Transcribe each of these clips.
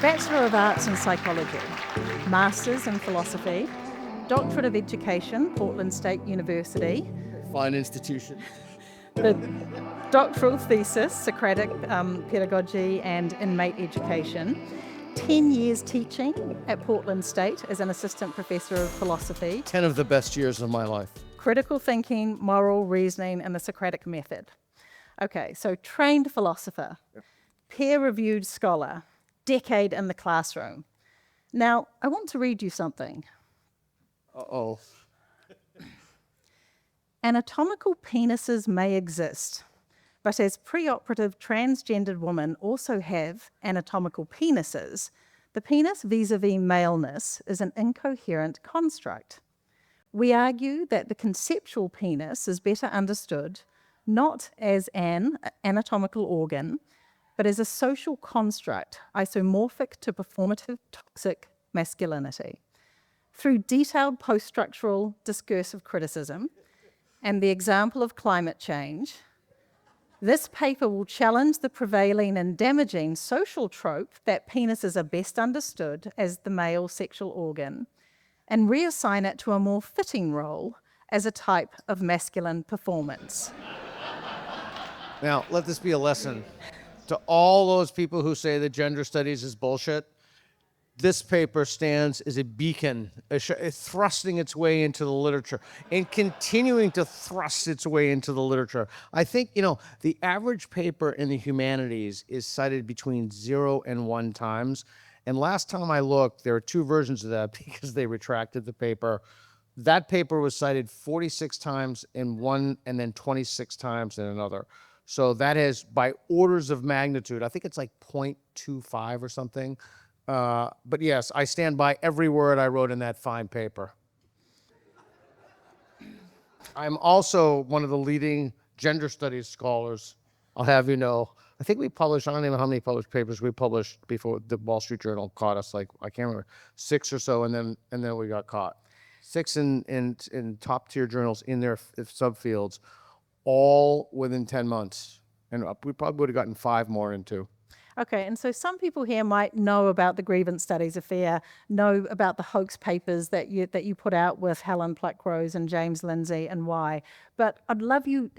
Bachelor of Arts in Psychology, Masters in Philosophy, Doctorate of Education, Portland State University, Fine institution. the doctoral thesis, Socratic Pedagogy and Inmate Education, 10 years teaching at Portland State as an assistant professor of philosophy, 10 of the best years of my life. critical thinking, moral reasoning, and the Socratic method. Okay, so trained philosopher, peer-reviewed scholar, decade in the classroom. Now, I want to read you something. Uh-oh. Anatomical penises may exist, but as preoperative transgendered women also have anatomical penises, the penis vis-a-vis maleness is an incoherent construct. We argue that the conceptual penis is better understood not as an anatomical organ, but as a social construct isomorphic to performative toxic masculinity. Through detailed post-structural discursive criticism and the example of climate change, this paper will challenge the prevailing and damaging social trope that penises are best understood as the male sexual organ and reassign it to a more fitting role as a type of masculine performance. Now, let this be a lesson to all those people who say that gender studies is bullshit. This paper stands as a beacon, thrusting its way into the literature and continuing to thrust its way into the literature. I think, the average paper in the humanities is cited between 0 and 1 times. And last time I looked, there are 2 versions of that because they retracted the paper. That paper was cited 46 times in one and then 26 times in another. So that is by orders of magnitude. I think it's like 0.25 or something. But yes, I stand by every word I wrote in that fine paper. I'm also one of the leading gender studies scholars, I'll have you know. I think we published, I don't even know how many published papers we published before the Wall Street Journal caught us, like, I can't remember, 6 or so, and then we got caught. 6 in top tier journals in their subfields, all within 10 months. And we probably would have gotten 5 more into. Okay, and so some people here might know about the Grievance Studies affair, know about the hoax papers that you put out with Helen Pluckrose and James Lindsay and why. But I'd love you,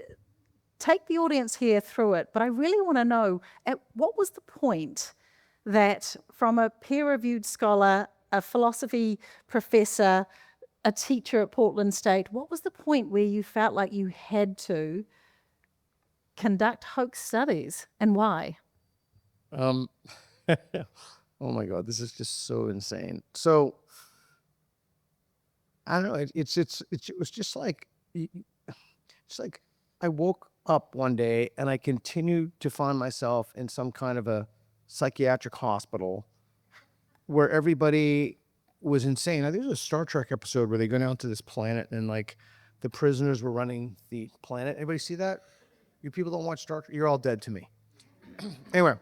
take the audience here through it, but I really want to know, what was the point that from a peer-reviewed scholar, a philosophy professor, a teacher at Portland State, what was the point where you felt like you had to conduct hoax studies and why? Oh my God, this is just so insane. So I don't know. It was just like, it's like I woke up one day and I continued to find myself in some kind of a psychiatric hospital where everybody was insane. I think there was a Star Trek episode where they go down to this planet and like the prisoners were running the planet. Anybody see that? You people don't watch Star Trek? You're all dead to me. Anyway.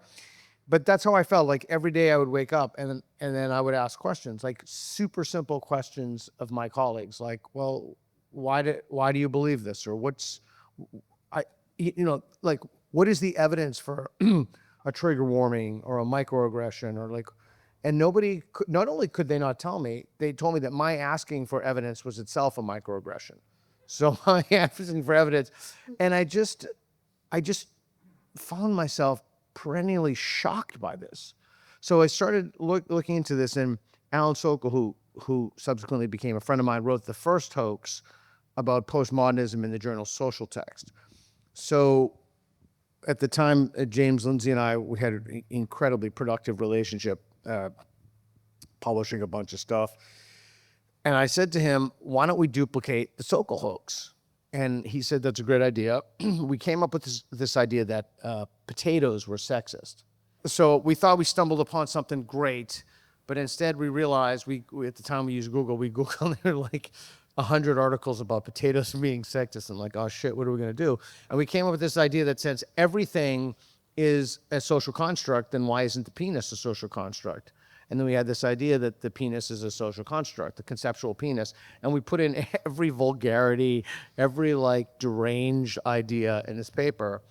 But that's how I felt. Like every day I would wake up and then I would ask questions, like super simple questions of my colleagues, like, well, why do you believe this? Or what is the evidence for a trigger warning or a microaggression or like, and nobody could, not only could they not tell me, they told me that my asking for evidence was itself a microaggression. So my asking for evidence, and I just found myself perennially shocked by this. So I started looking into this, and Alan Sokol, who subsequently became a friend of mine, wrote the first hoax about postmodernism in the journal Social Text. So at the time, James Lindsay and we had an incredibly productive relationship, publishing a bunch of stuff. And I said to him, why don't we duplicate the Sokol hoax? And he said, that's a great idea. We came up with this idea that potatoes were sexist. So we thought we stumbled upon something great, but instead we realized, we at the time we used Google, we Googled there like 100 articles about potatoes being sexist. And like, oh shit, what are we gonna do? And we came up with this idea that since everything is a social construct, then why isn't the penis a social construct? And then we had this idea that the penis is a social construct, the conceptual penis. And we put in every vulgarity, every like deranged idea in this paper.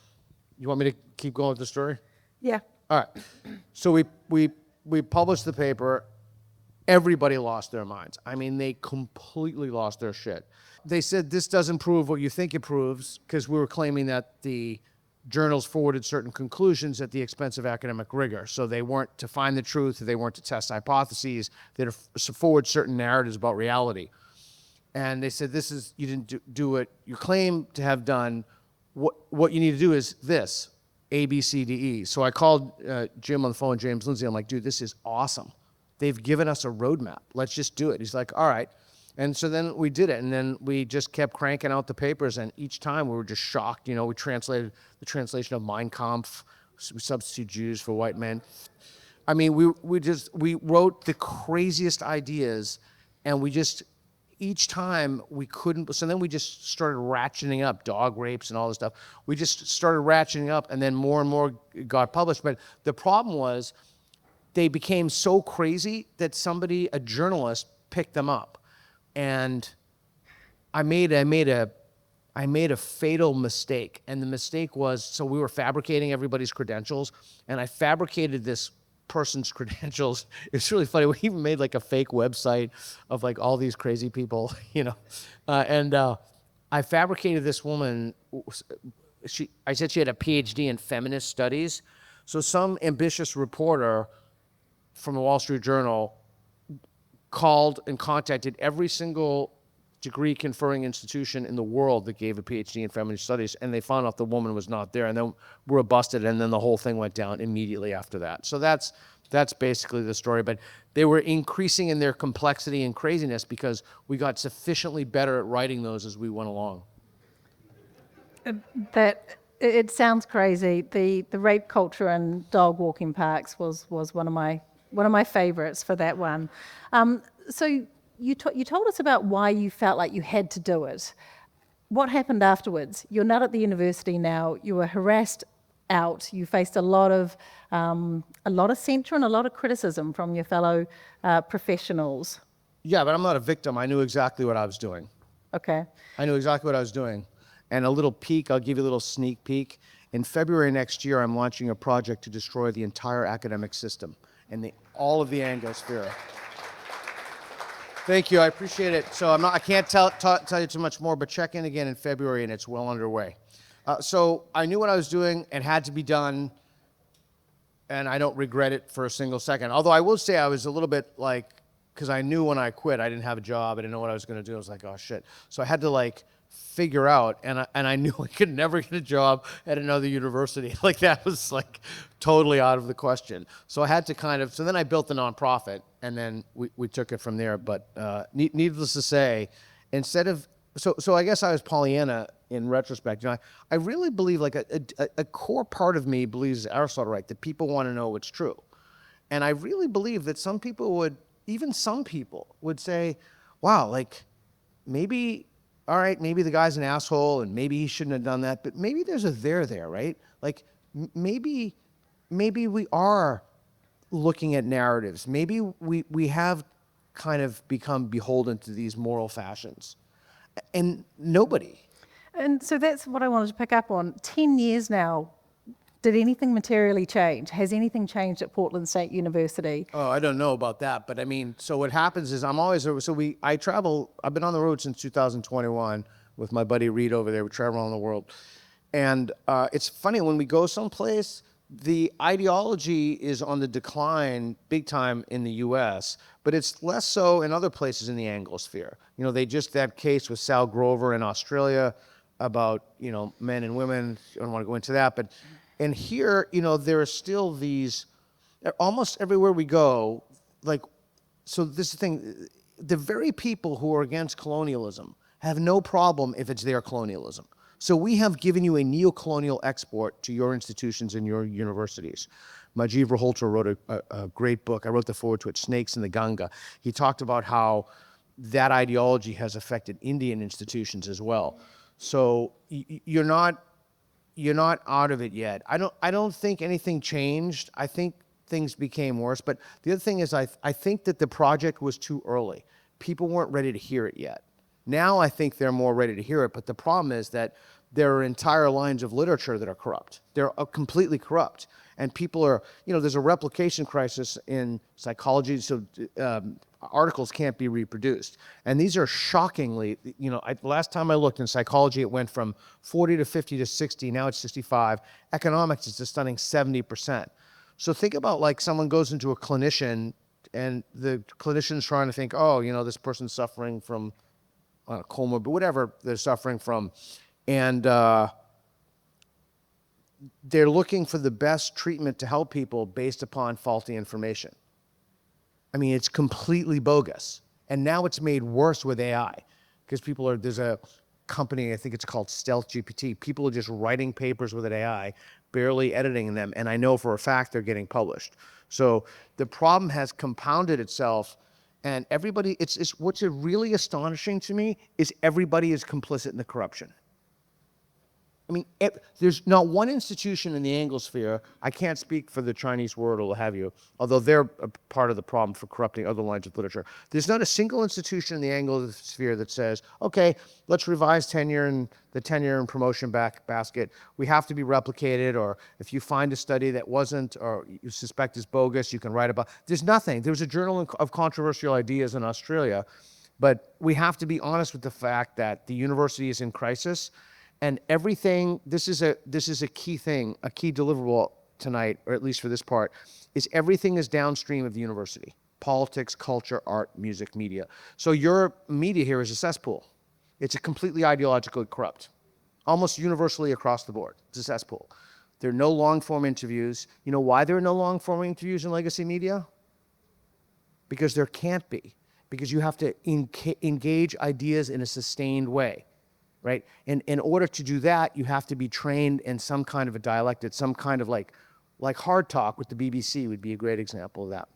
You want me to keep going with the story? Yeah. All right. So we we published the paper. Everybody lost their minds. I mean, they completely lost their shit. They said, this doesn't prove what you think it proves, because we were claiming that the journals forwarded certain conclusions at the expense of academic rigor. So they weren't to find the truth, they weren't to test hypotheses, they had to forward certain narratives about reality. And they said, this is, you didn't do what you claim to have done. What you need to do is this, A, B, C, D, E. So I called Jim on the phone, James Lindsay. I'm like, dude, this is awesome. They've given us a roadmap. Let's just do it. He's like, all right. And so then we did it. And then we just kept cranking out the papers. And each time we were just shocked. You know, we translated the translation of Mein Kampf. We substitute Jews for white men. I mean, we wrote the craziest ideas. And we just, each time we couldn't, so then we just started ratcheting up dog rapes and all this stuff. We just started ratcheting up, and then more and more got published. But the problem was, they became so crazy that a journalist, picked them up. And I made a fatal mistake. And the mistake was, so we were fabricating everybody's credentials, and I fabricated this person's credentials. It's really funny. We even made like a fake website of like all these crazy people, you know. I fabricated this woman. I said she had a PhD in feminist studies. So some ambitious reporter from the Wall Street Journal called and contacted every single degree conferring institution in the world that gave a PhD in feminist studies, and they found out the woman was not there, and then we were busted, and then the whole thing went down immediately after that. So that's basically the story. But they were increasing in their complexity and craziness because we got sufficiently better at writing those as we went along. It sounds crazy. The rape culture and dog walking parks was one of my favorites for that one. So you told us about why you felt like you had to do it. What happened afterwards? You're not at the university now. You were harassed out. You faced a lot of censure and a lot of criticism from your fellow professionals. Yeah, but I'm not a victim. I knew exactly what I was doing. Okay. I knew exactly what I was doing. And a little peek, I'll give you a little sneak peek. In February next year, I'm launching a project to destroy the entire academic system and all of the Anglosphere. Thank you, I appreciate it. So I can't tell you too much more, but check in again in February, and it's well underway. So I knew what I was doing. It had to be done, and I don't regret it for a single second. Although I will say I was a little bit like, because I knew when I quit, I didn't have a job. I didn't know what I was going to do. I was like, oh shit. So I had to like figure out, and I knew I could never get a job at another university. Like that was like totally out of the question. So I had to so then I built the nonprofit, and then we took it from there. But needless to say, so I guess I was Pollyanna in retrospect. You know, I really believe like a core part of me believes Aristotle, right, that people want to know what's true. And I really believe that some people would say, wow, like maybe, all right, maybe the guy's an asshole and maybe he shouldn't have done that, but maybe there's a there, right? Like maybe we are looking at narratives. Maybe we have kind of become beholden to these moral fashions. And nobody. And so that's what I wanted to pick up on. 10 years now, did anything materially change? Has anything changed at Portland State University? Oh, I don't know about that, but I mean, so what happens is I travel, I've been on the road since 2021 with my buddy Reed over there. We travel around the world. And it's funny, when we go someplace, the ideology is on the decline big time in the US, but it's less so in other places in the Anglosphere. You know, that case with Sal Grover in Australia about, you know, men and women. I don't want to go into that, but and here, you know, there are still these, almost everywhere we go, like, so this is the thing, the very people who are against colonialism have no problem if it's their colonialism. So we have given you a neo-colonial export to your institutions and your universities. Majiv Raholter wrote a great book. I wrote the foreword to it, Snakes in the Ganga. He talked about how that ideology has affected Indian institutions as well. So you're not out of it yet. I don't think anything changed. I think things became worse. But the other thing is I think that the project was too early. People weren't ready to hear it yet. Now I think they're more ready to hear it, but the problem is that there are entire lines of literature that are corrupt. They're completely corrupt. And people are, there's a replication crisis in psychology, so articles can't be reproduced. And these are shockingly, last time I looked in psychology, it went from 40 to 50 to 60, now it's 65. Economics is a stunning 70%. So think about like someone goes into a clinician and the clinician's trying to think, this person's suffering from coma, but whatever they're suffering from. And they're looking for the best treatment to help people based upon faulty information. I mean, it's completely bogus. And now it's made worse with AI because there's a company, I think it's called Stealth GPT. People are just writing papers with an AI, barely editing them. And I know for a fact they're getting published. So the problem has compounded itself, and everybody, it's what's really astonishing to me is everybody is complicit in the corruption. I mean, there's not one institution in the Anglosphere, I can't speak for the Chinese world or what have you, although they're a part of the problem for corrupting other lines of literature. There's not a single institution in the Anglosphere that says, okay, let's revise the tenure and promotion basket. We have to be replicated, or if you find a study that wasn't, or you suspect is bogus, you can write about. There's nothing. There was a Journal of Controversial Ideas in Australia, but we have to be honest with the fact that the university is in crisis. And everything, this is a key thing, a key deliverable tonight, or at least for this part, is everything is downstream of the university. Politics, culture, art, music, media. So your media here is a cesspool. It's a completely ideologically corrupt, almost universally across the board. It's a cesspool. There are no long-form interviews. You know why there are no long-form interviews in legacy media? Because there can't be. Because you have to engage ideas in a sustained way. Right? And in order to do that, you have to be trained in some kind of a dialect. It's some kind of like Hard Talk with the BBC would be a great example of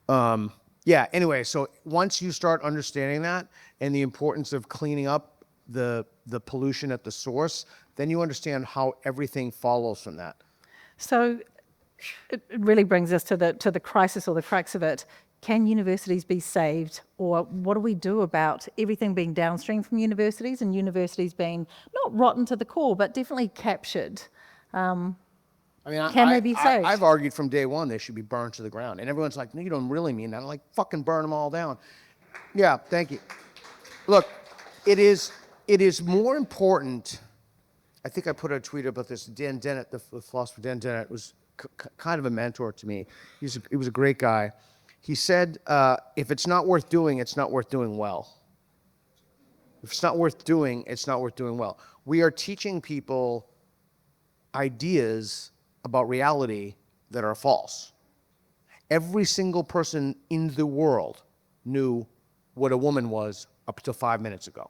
that. Anyway, so once you start understanding that and the importance of cleaning up the pollution at the source, then you understand how everything follows from that. So it really brings us to the crisis or the crux of it. Can universities be saved, or what do we do about everything being downstream from universities and universities being not rotten to the core, but definitely captured? Can they be saved? I've argued from day one they should be burned to the ground, and everyone's like, no, you don't really mean that. I'm like, fucking burn them all down. Yeah, thank you. Look, it is more important. I think I put a tweet about this. Dan Dennett, the philosopher Dan Dennett, was kind of a mentor to me. He was a great guy. He said, if it's not worth doing, it's not worth doing well. If it's not worth doing, it's not worth doing well. We are teaching people ideas about reality that are false. Every single person in the world knew what a woman was up till 5 minutes ago.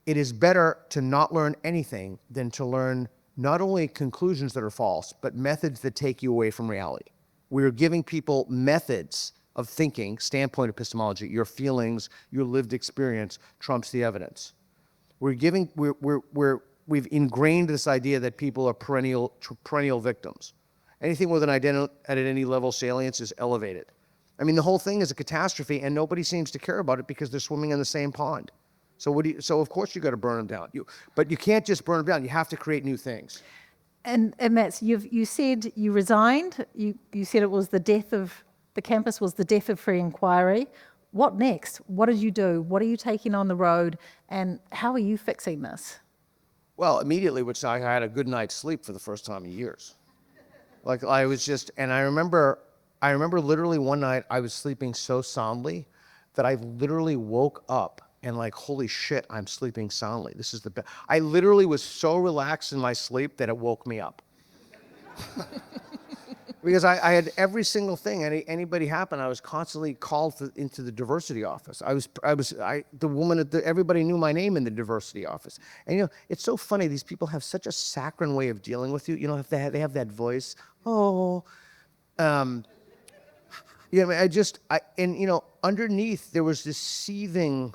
It is better to not learn anything than to learn not only conclusions that are false, but methods that take you away from reality. We're giving people methods of thinking, standpoint epistemology, your feelings, your lived experience trumps the evidence. We've ingrained this idea that people are perennial victims. Anything with an identity level salience is elevated. I mean, the whole thing is a catastrophe, and nobody seems to care about it because they're swimming in the same pond. So of course you got to burn them down. But you can't just burn them down. You have to create new things. And that's, you said you resigned. You said it was the death of the campus, was the death of free inquiry. What next? What did you do? What are you taking on the road? And how are you fixing this? Well, immediately, I had a good night's sleep for the first time in years. Like I remember literally one night I was sleeping so soundly that I literally woke up and like, holy shit, I'm sleeping soundly. This is the best. I literally was so relaxed in my sleep that it woke me up. Because I had every single thing, anybody happened, I was constantly called into the diversity office. The woman everybody knew my name in the diversity office. And it's so funny, these people have such a saccharine way of dealing with you. If they have that voice, underneath there was this seething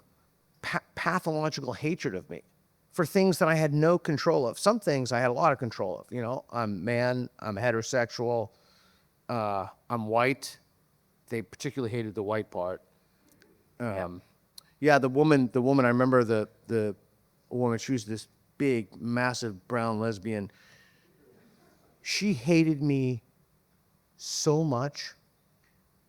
pathological hatred of me for things that I had no control of. Some things I had a lot of control of. I'm man, I'm heterosexual, I'm white. They particularly hated the white part. The woman, I remember the woman, she was this big, massive brown lesbian. she hated me so much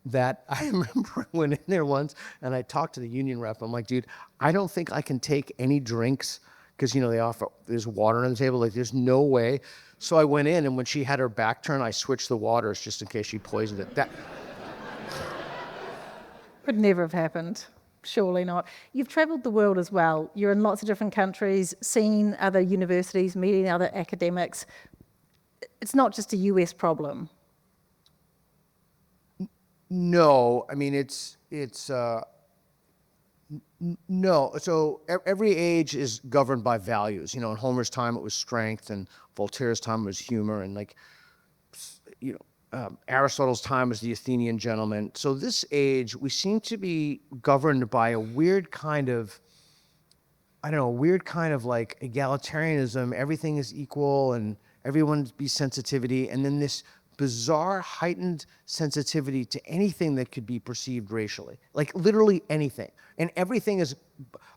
that I remember I went in there once and I talked to the union rep. I'm like, dude, I don't think I can take any drinks because, you know, they offer, there's water on the table. Like, there's no way. So I went in, and when she had her back turned, I switched the waters just in case she poisoned it. That Could never have happened. Surely not. You've travelled the world as well. You're in lots of different countries, seen other universities, meeting other academics. It's not just a US problem. No, I mean, no. So every age is governed by values. You know, in Homer's time, it was strength, and Voltaire's time was humor, and like, you know, Aristotle's time was the Athenian gentleman. So this age, we seem to be governed by a weird kind of, I don't know, weird kind of like egalitarianism. Everything is equal, and everyone's be sensitivity, and then this bizarre heightened sensitivity to anything that could be perceived racially, like literally anything, and everything is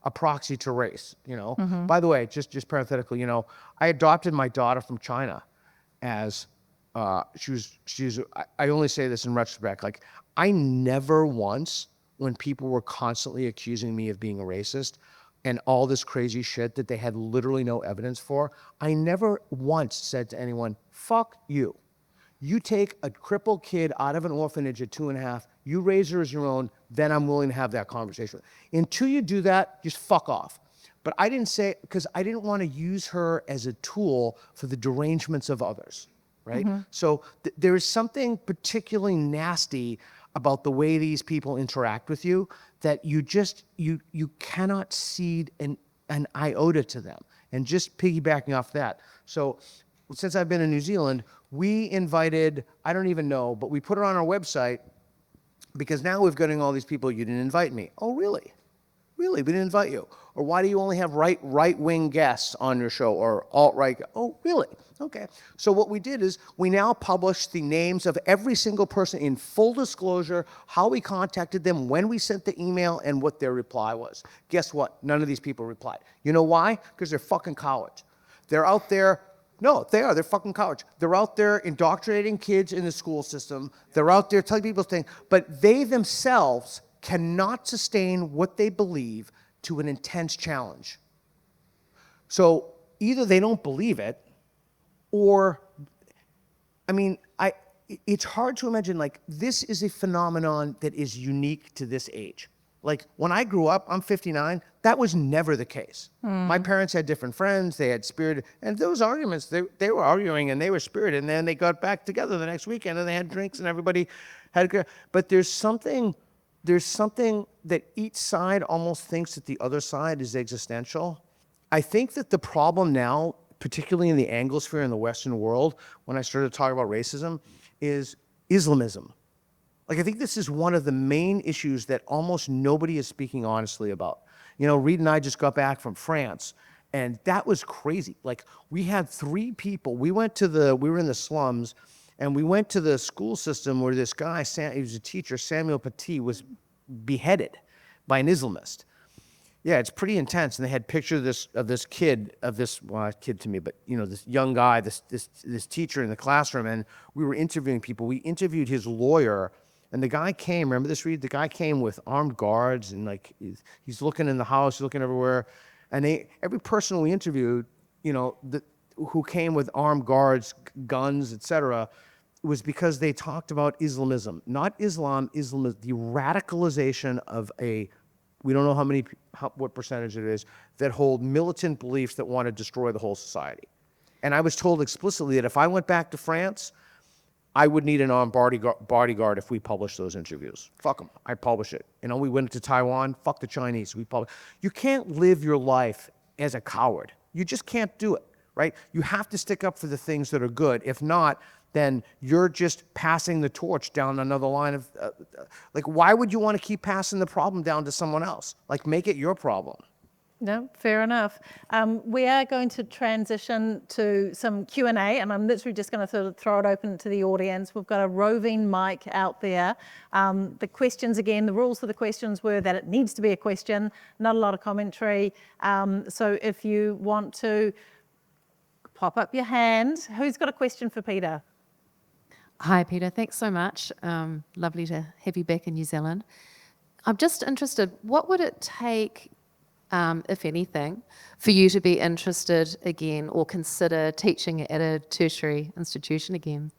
a proxy to race. You know. By the way, just parenthetically, you know, I adopted my daughter from China as she was. I only say this in retrospect. Like, I never once, when people were constantly accusing me of being a racist and all this crazy shit that they had literally no evidence for, I never once said to anyone, "Fuck you." You take a crippled kid out of an orphanage at 2.5, you raise her as your own, then I'm willing to have that conversation. Until you do that, just fuck off. But I didn't say, because I didn't want to use her as a tool for the derangements of others, right? So there is something particularly nasty about the way these people interact with you that you just, you cannot cede an iota to them. And just piggybacking off that. So since I've been in New Zealand, we invited, I don't even know, but we put it on our website because now we're getting all these people, you didn't invite me. Oh, really? Really, we didn't invite you. Or why do you only have right-wing guests on your show, or alt-right? Oh, really? Okay. So what we did is we now publish the names of every single person in full disclosure, how we contacted them, when we sent the email, and what their reply was. Guess what? None of these people replied. You know why? Because they're fucking cowards. They're out there. No, they are. They're fucking cowards. They're out there indoctrinating kids in the school system. They're out there telling people things, but they themselves cannot sustain what they believe to an intense challenge. So either they don't believe it, or, I mean, it's hard to imagine, like, this is a phenomenon that is unique to this age. Like, when I grew up, I'm 59, that was never the case. My parents had different friends, they had spirited, and those arguments, they were arguing and they were spirited, and then they got back together the next weekend and they had drinks and everybody had, but there's something that each side almost thinks that the other side is existential. I think that the problem now, particularly in the Anglosphere in the Western world, when I started talking about racism, is Islamism. Like, I think this is one of the main issues that almost nobody is speaking honestly about. You know, Reed and I just got back from France, and that was crazy. Like, we had 3 people. We were in the slums, and we went to the school system where this guy, he was a teacher, Samuel Paty, was beheaded by an Islamist. Yeah, it's pretty intense. And they had pictures of this kid, not kid to me, but, you know, this young guy, this teacher in the classroom, and we were interviewing people. We interviewed his lawyer. And the guy came, remember this, Reed? The guy came with armed guards, and like he's looking in the house, he's looking everywhere. And every person we interviewed, you know, who came with armed guards, guns, etc., was because they talked about Islamism. Not Islam, Islam, the radicalization of we don't know what percentage it is, that hold militant beliefs that want to destroy the whole society. And I was told explicitly that if I went back to France, I would need an armed bodyguard if we published those interviews. Fuck them. I publish it. You know, we went to Taiwan. Fuck the Chinese. You can't live your life as a coward. You just can't do it, right? You have to stick up for the things that are good. If not, then you're just passing the torch down another line of, like, why would you want to keep passing the problem down to someone else? Like, make it your problem. No, fair enough. We are going to transition to some Q&A, and I'm literally just going to sort of throw it open to the audience. We've got a roving mic out there. The questions, again, the rules for the questions were that it needs to be a question, not a lot of commentary. So if you want to pop up your hand. Who's got a question for Peter? Hi, Peter. Thanks so much. Lovely to have you back in New Zealand. I'm just interested, what would it take, if anything, for you to be interested again or consider teaching at a tertiary institution again?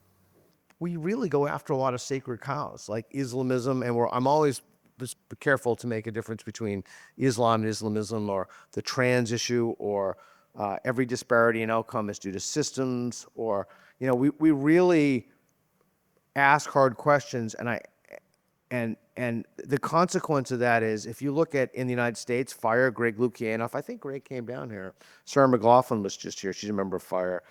We really go after a lot of sacred cows, like Islamism, and I'm always just careful to make a difference between Islam and Islamism, or the trans issue, or every disparity in outcome is due to systems, or we really ask hard questions, and the consequence of that is, if you look at in the United States, FIRE, Greg Lukianoff, I think Greg came down here. Sarah McLaughlin was just here. She's a member of FIRE.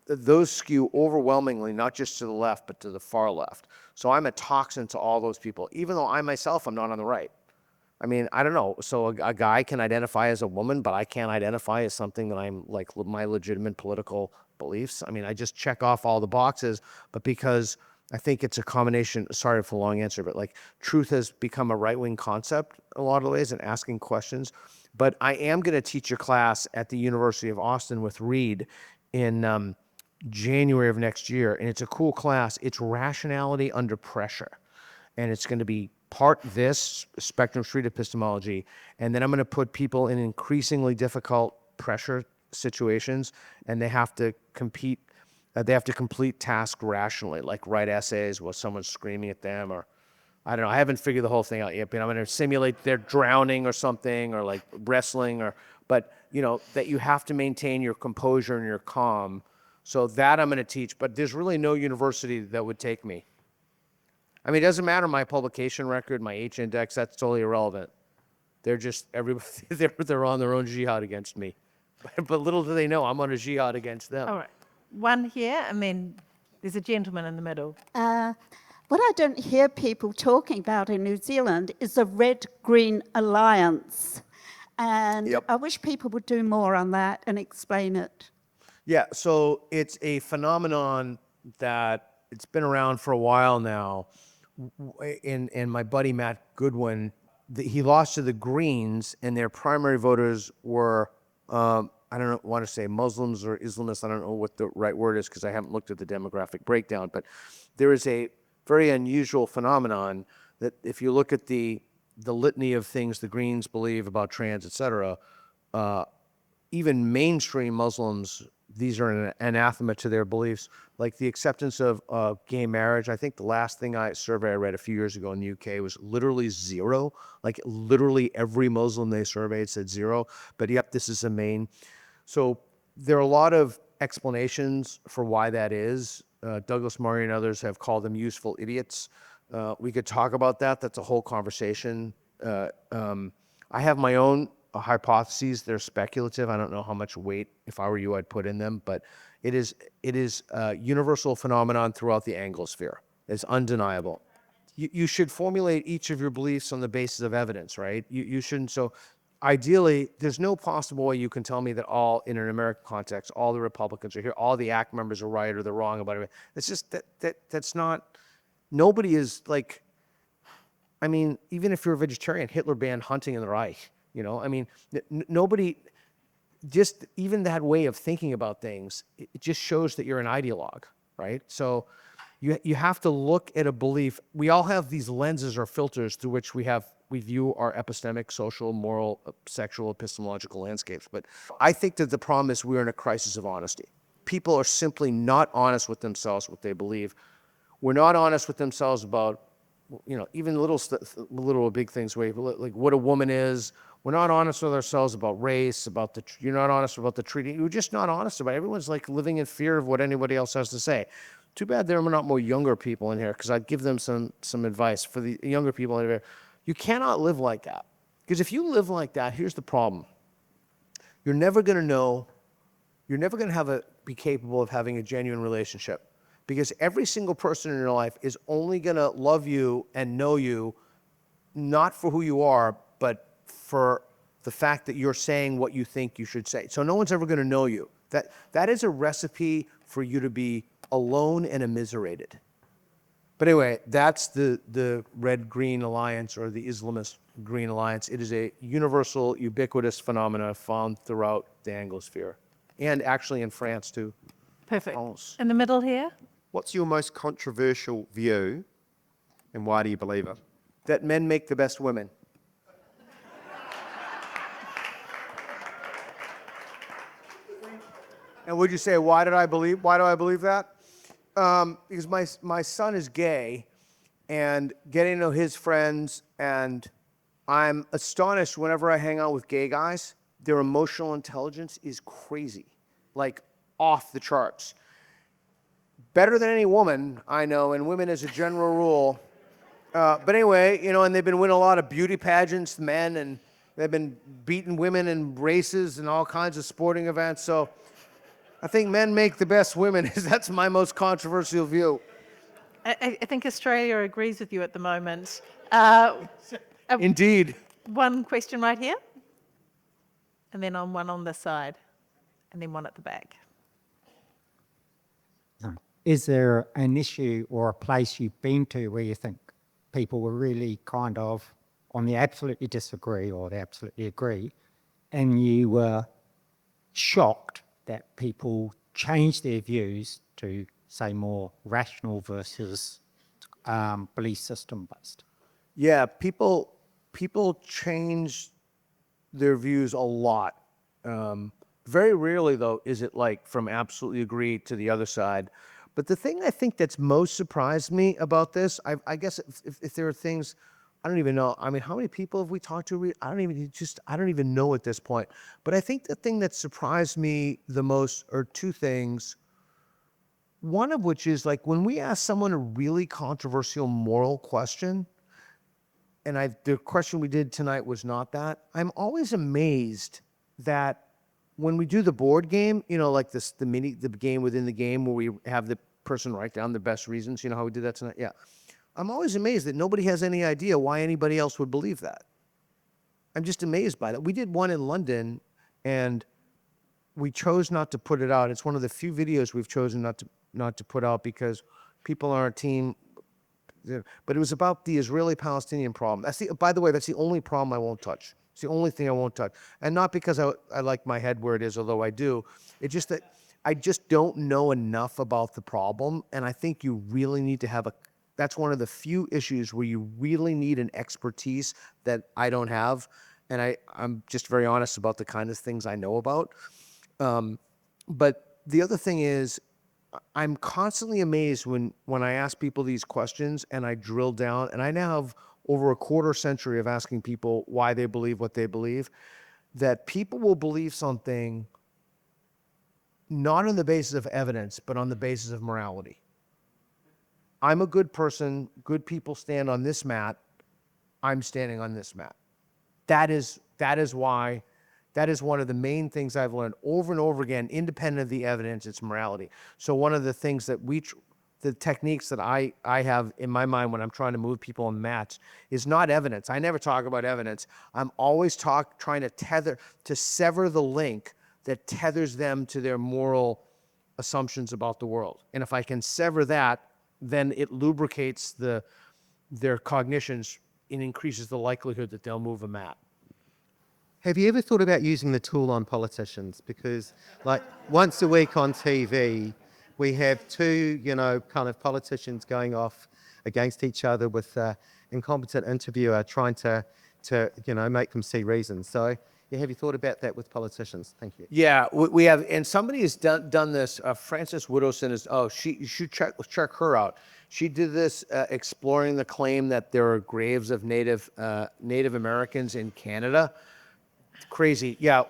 Those skew overwhelmingly not just to the left, but to the far left. So I'm a toxin to all those people, even though I myself am not on the right. I mean, I don't know. So a guy can identify as a woman, but I can't identify as something that I'm like my legitimate political beliefs. I mean, I just check off all the boxes, but because I think it's a combination, sorry for the long answer, but like truth has become a right-wing concept in a lot of ways and asking questions. But I am going to teach a class at the University of Austin with Reed in January of next year, and it's a cool class. It's rationality under pressure, and it's going to be part this spectrum street epistemology, and then I'm going to put people in increasingly difficult pressure situations, and they have to compete. They have to complete tasks rationally, like write essays while someone's screaming at them, or I don't know. I haven't figured the whole thing out yet, but I'm going to simulate they're drowning or something, or like wrestling, but that you have to maintain your composure and your calm. So that I'm going to teach, but there's really no university that would take me. I mean, it doesn't matter my publication record, my H index, that's totally irrelevant. They're just, everybody, they're on their own jihad against me. But little do they know, I'm on a jihad against them. All right. One here, and then there's a gentleman in the middle. What I don't hear people talking about in New Zealand is the Red-Green Alliance. And Yep. I wish people would do more on that and explain it. Yeah, so it's a phenomenon that it's been around for a while now. And my buddy Matt Goodwin, he lost to the Greens, and their primary voters were, I don't want to say Muslims or Islamists. I don't know what the right word is because I haven't looked at the demographic breakdown. But there is a very unusual phenomenon that if you look at the litany of things the Greens believe about trans, et cetera, even mainstream Muslims, these are an anathema to their beliefs, like the acceptance of gay marriage. I think the last survey I read a few years ago in the UK was literally zero. Like literally every Muslim they surveyed said zero. But yep, this is a main. So there are a lot of explanations for why that is. Douglas Murray and others have called them useful idiots. We could talk about that. That's a whole conversation. I have my own hypotheses. They're speculative. I don't know how much weight, if I were you, I'd put in them. But it is a universal phenomenon throughout the Anglosphere. It's undeniable. You should formulate each of your beliefs on the basis of evidence, right? You shouldn't. So ideally, there's no possible way you can tell me that in an American context, all the Republicans are here, all the ACT members are right or they're wrong about it. It's just that's not, nobody is like, I mean, even if you're a vegetarian, Hitler banned hunting in the Reich, I mean, nobody, just even that way of thinking about things, it just shows that you're an ideologue, right? So you have to look at a belief. We all have these lenses or filters through which we view our epistemic, social, moral, sexual, epistemological landscapes. But I think that the problem is we're in a crisis of honesty. People are simply not honest with themselves, what they believe. We're not honest with themselves about, even little big things, like what a woman is. We're not honest with ourselves about race, you're not honest about the treaty. You're just not honest about it. Everyone's like living in fear of what anybody else has to say. Too bad there are not more younger people in here, because I'd give them some advice for the younger people in here. You cannot live like that. Because if you live like that, here's the problem. You're never going to know, you're never going to be capable of having a genuine relationship. Because every single person in your life is only going to love you and know you, not for who you are, but for the fact that you're saying what you think you should say. So no one's ever going to know you. That is a recipe for you to be alone and immiserated. But anyway, that's the Red-Green Alliance, or the Islamist Green Alliance. It is a universal, ubiquitous phenomena found throughout the Anglosphere. and actually in France too. Perfect. France. In the middle here? What's your most controversial view, and why do you believe it? That men make the best women. And would you say, why do I believe that? Because my son is gay, and getting to know his friends, and I'm astonished whenever I hang out with gay guys. Their emotional intelligence is crazy, like off the charts. Better than any woman I know, and women as a general rule. But anyway, and they've been winning a lot of beauty pageants, men, and they've been beating women in races and all kinds of sporting events. So I think men make the best women. That's my most controversial view. I think Australia agrees with you at the moment. Indeed. One question right here, and then one on this side, and then one at the back. Is there an issue or a place you've been to where you think people were really kind of on the absolutely disagree or they absolutely agree, and you were shocked that people changed their views to, say, more rational versus belief system based? Yeah, people change their views a lot. Very rarely, though, is it like from absolutely agree to the other side. But the thing I think that's most surprised me about this, I guess if there are things, I don't even know. I mean, how many people have we talked to? I don't even know at this point. But I think the thing that surprised me the most are two things. One of which is like when we ask someone a really controversial moral question, and the question we did tonight was not that. I'm always amazed that when we do the board game, like the game within the game where we have the person write down the best reasons, how we did that tonight? Yeah. I'm always amazed that nobody has any idea why anybody else would believe that. I'm just amazed by that. We did one in London, and we chose not to put it out. It's one of the few videos we've chosen not to put out because people on our team. But it was about the Israeli-Palestinian problem. By the way, that's the only problem I won't touch. It's the only thing I won't touch. And not because I like my head where it is, although I do. It's just that I just don't know enough about the problem. And I think you really need to that's one of the few issues where you really need an expertise that I don't have. And I'm just very honest about the kind of things I know about. But the other thing is, I'm constantly amazed when I ask people these questions and I drill down, and I now have over a quarter century of asking people why they believe what they believe, that people will believe something not on the basis of evidence, but on the basis of morality. I'm a good person, good people stand on this mat, I'm standing on this mat. That is why. That is one of the main things I've learned over and over again, independent of the evidence, it's morality. So one of the things that the techniques that I have in my mind when I'm trying to move people on mats is not evidence. I never talk about evidence. I'm always trying to sever the link that tethers them to their moral assumptions about the world. And if I can sever that, then it lubricates their cognitions and increases the likelihood that they'll move a mat. Have you ever thought about using the tool on politicians? Because like once a week on TV, we have two, kind of politicians going off against each other with an incompetent interviewer trying to make them see reasons. So yeah, have you thought about that with politicians? Thank you. Yeah, we have, and somebody has done this. Frances Widdowson you should check her out. She did this exploring the claim that there are graves of Native Americans in Canada. Crazy. Yeah,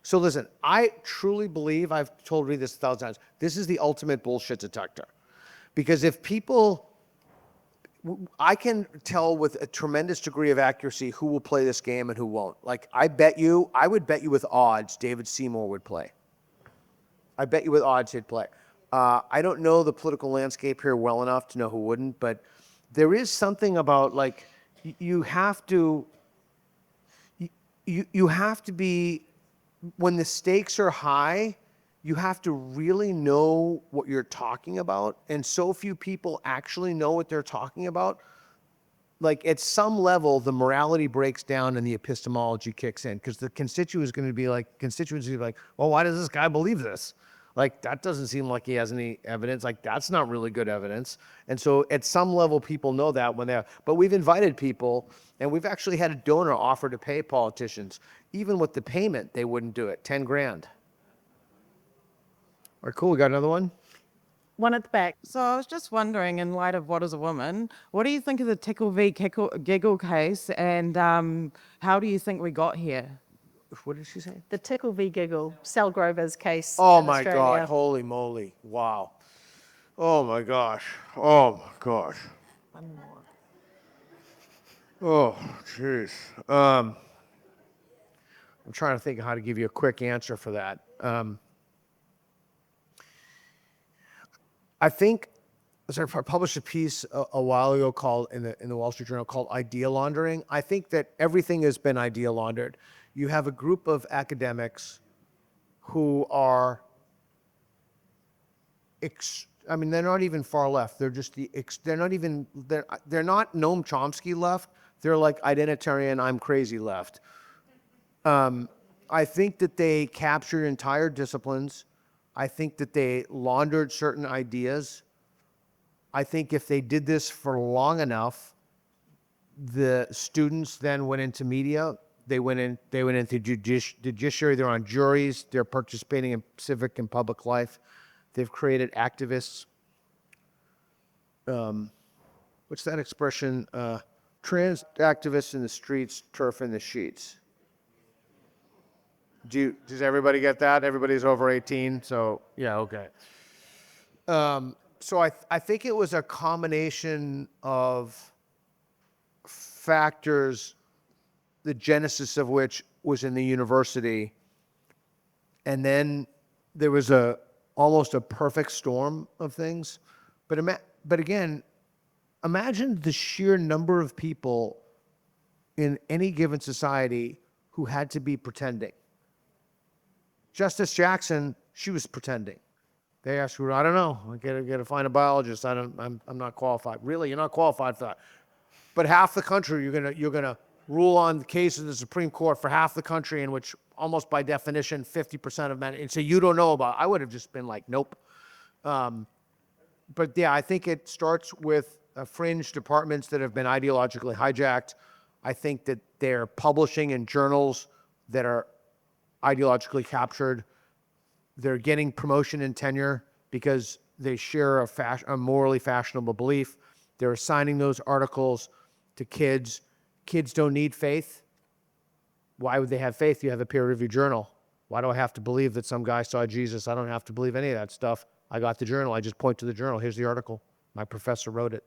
so listen, I truly believe, I've told Reed this 1,000 times, this is the ultimate bullshit detector. Because I can tell with a tremendous degree of accuracy who will play this game and who won't. Like, I would bet you with odds David Seymour would play. I bet you with odds he'd play. I don't know the political landscape here well enough to know who wouldn't, but there is something about, like, you have to be, when the stakes are high, you have to really know what you're talking about, and so few people actually know what they're talking about like at some level, the morality breaks down and the epistemology kicks in, because the constituents going to be like, well, why does this guy believe this? Like, that doesn't seem like he has any evidence. Like, that's not really good evidence. And so at some level, people know that when they're, but we've invited people, and we've actually had a donor offer to pay politicians. Even with the payment, they wouldn't do it, 10 grand. All right, cool, we got another one? One at the back. So I was just wondering, in light of What is a Woman, what do you think of the Tickle v. Giggle case, and how do you think we got here? What did she say? The Tickle v. Giggle, Sal Grover's case. Oh in my Australia. God, holy moly, wow. Oh my gosh, oh my gosh. One more. Oh, jeez. I'm trying to think of how to give you a quick answer for that. I think, I published a piece a while ago called in the Wall Street Journal called "Idea Laundering." I think that everything has been idea laundered. You have a group of academics who are, I mean, they're not even far left. They're just they're not even, they're not Noam Chomsky left. They're like identitarian, I'm crazy left. I think that they captured entire disciplines. I think that they laundered certain ideas. I think if they did this for long enough, the students then went into media. They went into judiciary. They're on juries. They're participating in civic and public life. They've created activists. What's that expression? Trans activists in the streets, turf in the sheets. Does everybody get that? Everybody's over 18, so yeah, okay. So I think it was a combination of factors, the genesis of which was in the university, and then there was almost a perfect storm of things. But again, imagine the sheer number of people in any given society who had to be pretending. Justice Jackson, she was pretending. They asked her, I don't know, I gotta find a biologist. I'm not qualified. Really, you're not qualified for that. But half the country, you're gonna rule on the case of the Supreme Court for half the country, in which almost by definition 50% of men. And so you don't know about. I would have just been like, nope. But yeah, I think it starts with fringe departments that have been ideologically hijacked. I think that they're publishing in journals that are ideologically captured. They're getting promotion and tenure because they share a morally fashionable belief. They're assigning those articles to kids. Kids don't need faith. Why would they have faith? You have a peer-reviewed journal. Why do I have to believe that some guy saw Jesus? I don't have to believe any of that stuff. I got the journal. I just point to the journal. Here's the article. My professor wrote it.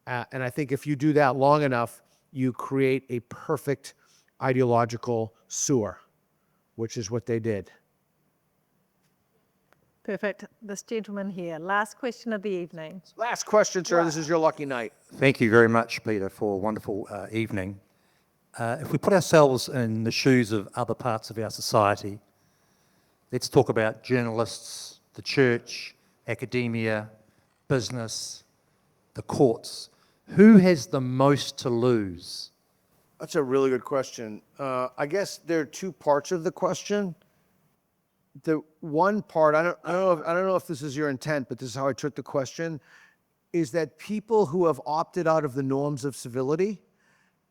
And I think if you do that long enough, you create a perfect ideological sewer, which is what they did. Perfect. This gentleman here. Last question of the evening. Last question, sir. This is your lucky night. Thank you very much, Peter, for a wonderful evening. If we put ourselves in the shoes of other parts of our society, let's talk about journalists, the church, academia, business, the courts. Who has the most to lose? That's a really good question. I guess there are two parts of the question. The one part, I don't know if this is your intent, but this is how I took the question, is that people who have opted out of the norms of civility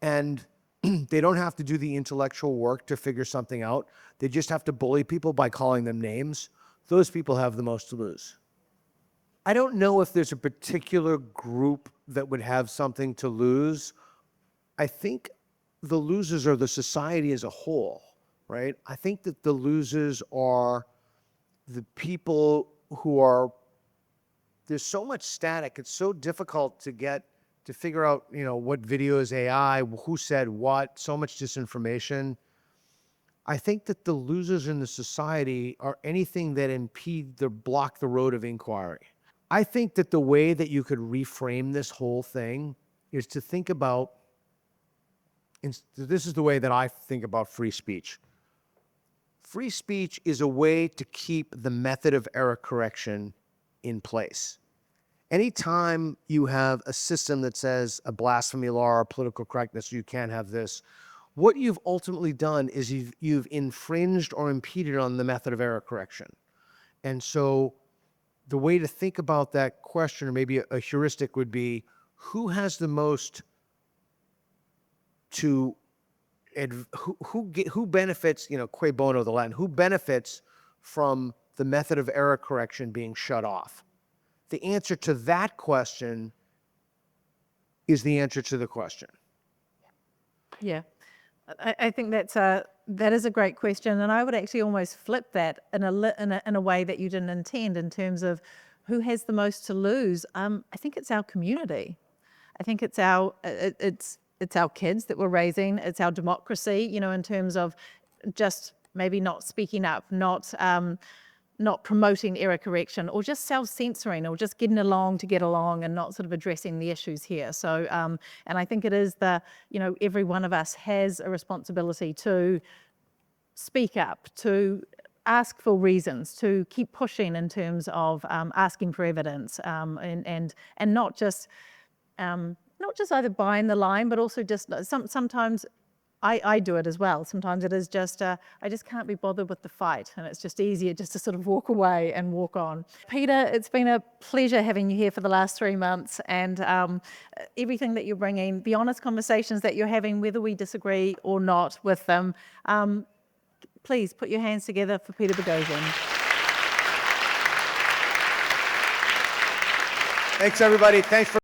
and they don't have to do the intellectual work to figure something out. They just have to bully people by calling them names. Those people have the most to lose. I don't know if there's a particular group that would have something to lose. I think the losers are the society as a whole, right? I think that the losers are the people who are, there's so much static. It's so difficult to figure out, what video is AI, who said what, so much disinformation. I think that the losers in the society are anything that block the road of inquiry. I think that the way that you could reframe this whole thing is to think about, this is the way that I think about free speech. Free speech is a way to keep the method of error correction in place. anytime you have a system that says a blasphemy law or political correctness, you can't have this, what you've ultimately done is you've infringed or impeded on the method of error correction. And so the way to think about that question, or maybe a heuristic, would be who has the most to, who benefits, cui bono, the Latin, who benefits from the method of error correction being shut off? The answer to that question is the answer to the question. Yeah, I think that is a great question, and I would actually almost flip that in a way that you didn't intend, in terms of who has the most to lose. I think it's our community. I think it's our kids that we're raising. It's our democracy, in terms of just maybe not speaking up, not promoting error correction, or just self-censoring, or just getting along to get along and not sort of addressing the issues here. So, and I think it is every one of us has a responsibility to speak up, to ask for reasons, to keep pushing in terms of asking for evidence, and not just either buying the line, but also just sometimes. I do it as well. Sometimes it is just, I just can't be bothered with the fight, and it's just easier just to sort of walk away and walk on. Peter, it's been a pleasure having you here for the last 3 months, and everything that you're bringing, the honest conversations that you're having, whether we disagree or not with them. Please put your hands together for Peter Boghossian. Thanks, everybody. Thanks for